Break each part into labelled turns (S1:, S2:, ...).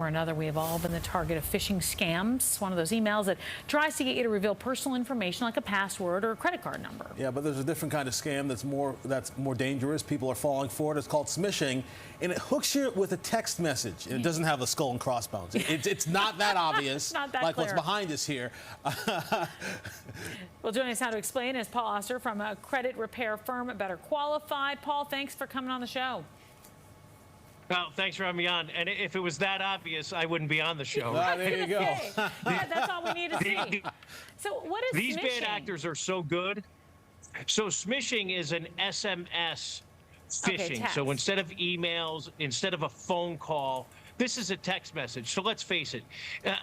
S1: Or another, we have all been the target of phishing scams. One of those emails that tries to get you to reveal personal information like a password or a credit card number.
S2: Yeah, but there's a different kind of scam that's more dangerous. People are falling for it. It's called smishing, and it hooks you with a text message. And it doesn't have the skull and crossbones. It's not that obvious,
S1: not that
S2: like
S1: clear.
S2: What's behind us here.
S1: Well, joining us now to explain is Paul Oster from a credit repair firm, Better Qualified. Paul, thanks for coming on the show.
S3: Well, thanks for having me on. And if it was that obvious, I wouldn't be on the show.
S2: There you go.
S1: Yeah, that's all we need to see. So what is
S3: These
S1: smishing?
S3: bad actors are so good. So smishing is an SMS phishing.
S1: Okay,
S3: so instead of emails, instead of a phone call, this is a text message. So let's face it,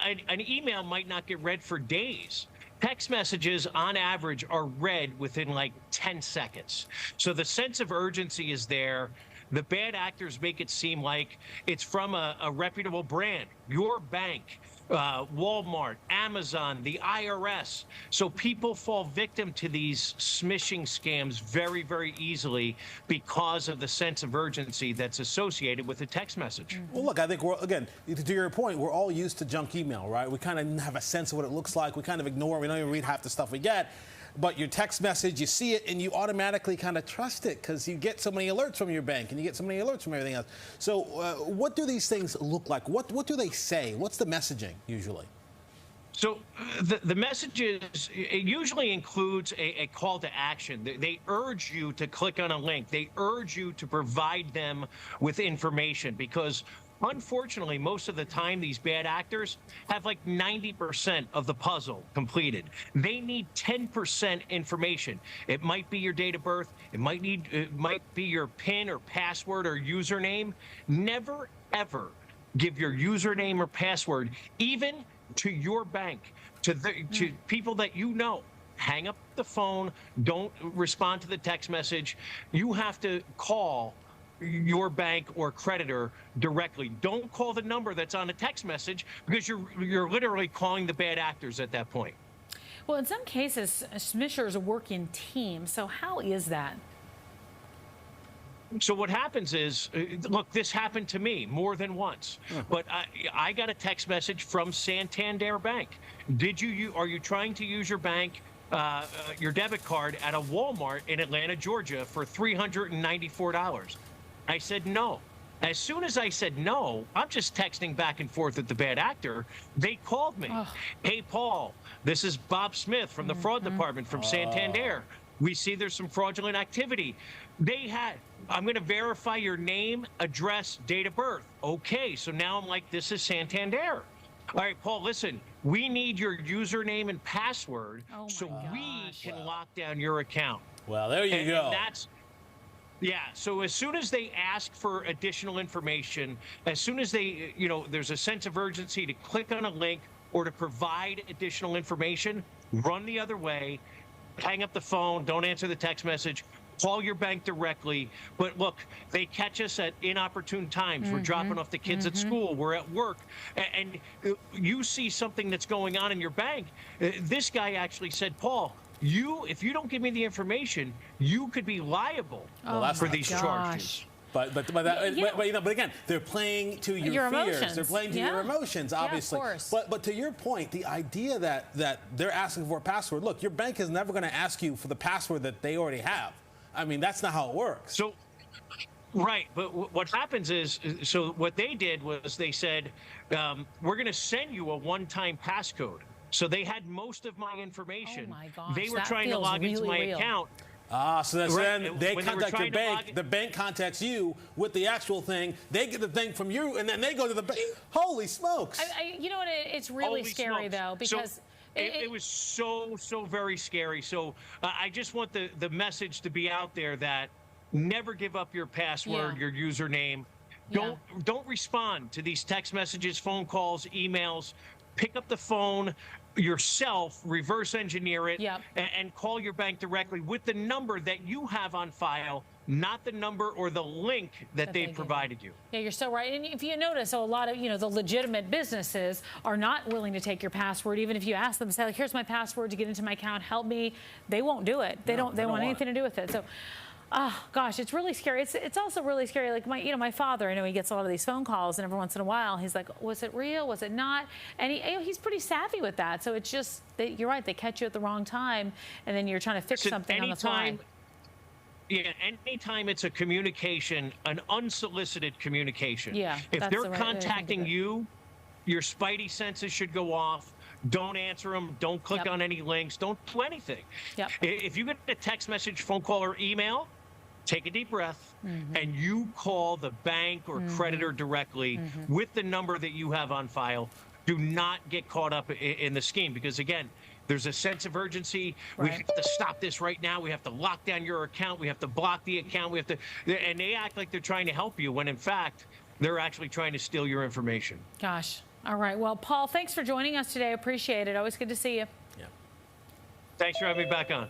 S3: an email might not get read for days. Text messages, on average, are read within like 10 seconds. So the sense of urgency is there. The bad actors make it seem like it's from a reputable brand, your bank, Walmart, Amazon, the IRS. So people fall victim to these smishing scams very, very easily because of the sense of urgency that's associated with a text message.
S2: Well, look, I think again, to your point, we're all used to junk email, right? We kind of have a sense of what it looks like. We kind of ignore it. We don't even read half the stuff we get. But your text message, you see it, and you automatically kind of trust it because you get so many alerts from your bank, and you get so many alerts from everything else. So what do these things look like? What do they say? What's the messaging usually?
S3: So the messages, it usually includes a call to action. They urge you to click on a link. They urge you to provide them with information because unfortunately, most of the time, these bad actors have like 90% of the puzzle completed. They need 10% information. It might be your date of birth. It might be your PIN or password or username. Never, ever give your username or password, even to your bank, to people that you know. Hang up the phone. Don't respond to the text message. You have to call your bank or creditor directly. Don't call the number that's on a text message because you're literally calling the bad actors at that point.
S1: Well, in some cases, smishers work in teams. So how is that?
S3: So what happens is, look, this happened to me more than once, but I got a text message from Santander Bank. Are you trying to use your bank, your debit card at a Walmart in Atlanta, Georgia for $394? I said no. As soon as I said no, I'm just texting back and forth with the bad actor. They called me. Oh. Hey, Paul, this is Bob Smith from the fraud department from Santander. We see there's some fraudulent activity. I'm going to verify your name, address, date of birth. Okay, so now I'm like, this is Santander. All right, Paul, listen, we need your username and password so we can lock down your account.
S2: Well, there you go.
S3: Yeah, so as soon as they ask for additional information, as soon as they, there's a sense of urgency to click on a link or to provide additional information, run the other way, hang up the phone, don't answer the text message, call your bank directly. But look, they catch us at inopportune times. We're dropping off the kids at school, we're at work, and you see something that's going on in your bank. This guy actually said, Paul, if you don't give me the information, you could be liable for these charges.
S2: But again, they're playing to your fears.
S1: Emotions.
S2: They're playing to your emotions, obviously.
S1: Yeah, of course.
S2: But to your point, the idea that they're asking for a password. Look, your bank is never going to ask you for the password that they already have. I mean, that's not how it works.
S3: So, right. But what happens is, so what they did was they said, we're going to send you a one-time passcode. So they had most of my information.
S1: Oh my gosh,
S3: they were trying to log into my account.
S2: So then they contact your bank. The bank contacts you with the actual thing. They get the thing from you, and then they go to the bank. Holy smokes!
S1: You know what? It's really scary, though, because
S3: it was so very scary. So I just want the message to be out there that never give up your password, your username. Don't respond to these text messages, phone calls, emails. Pick up the phone yourself, reverse engineer it, and call your bank directly with the number that you have on file, not the number or the link that they've provided you.
S1: Yeah, you're so right. And if you notice, a lot of, the legitimate businesses are not willing to take your password. Even if you ask them, say, like, here's my password to get into my account, help me, they won't do it. They don't want anything to do with it. So Oh gosh, it's really scary. It's also really scary. Like my father, I know he gets a lot of these phone calls, and every once in a while he's like, was it real? Was it not? And he's pretty savvy with that. So it's just you're right. They catch you at the wrong time, and then you're trying to fix something on the fly.
S3: Yeah, anytime it's a communication, an unsolicited communication.
S1: Yeah,
S3: if
S1: that's
S3: they're
S1: the right way to think of
S3: contacting
S1: it.
S3: you, your spidey senses should go off. Don't answer them. Don't click on any links. Don't do anything.
S1: Yep.
S3: If you get a text message, phone call, or email, take a deep breath and you call the bank or creditor directly with the number that you have on file. Do not get caught up in the scheme because, again, there's a sense of urgency.
S1: Right.
S3: We have to stop this right now. We have to lock down your account. We have to block the account. We have to, and they act like they're trying to help you when, in fact, they're actually trying to steal your information.
S1: Gosh. All right. Well, Paul, thanks for joining us today. I appreciate it. Always good to see you.
S2: Yeah.
S3: Thanks for having me back on.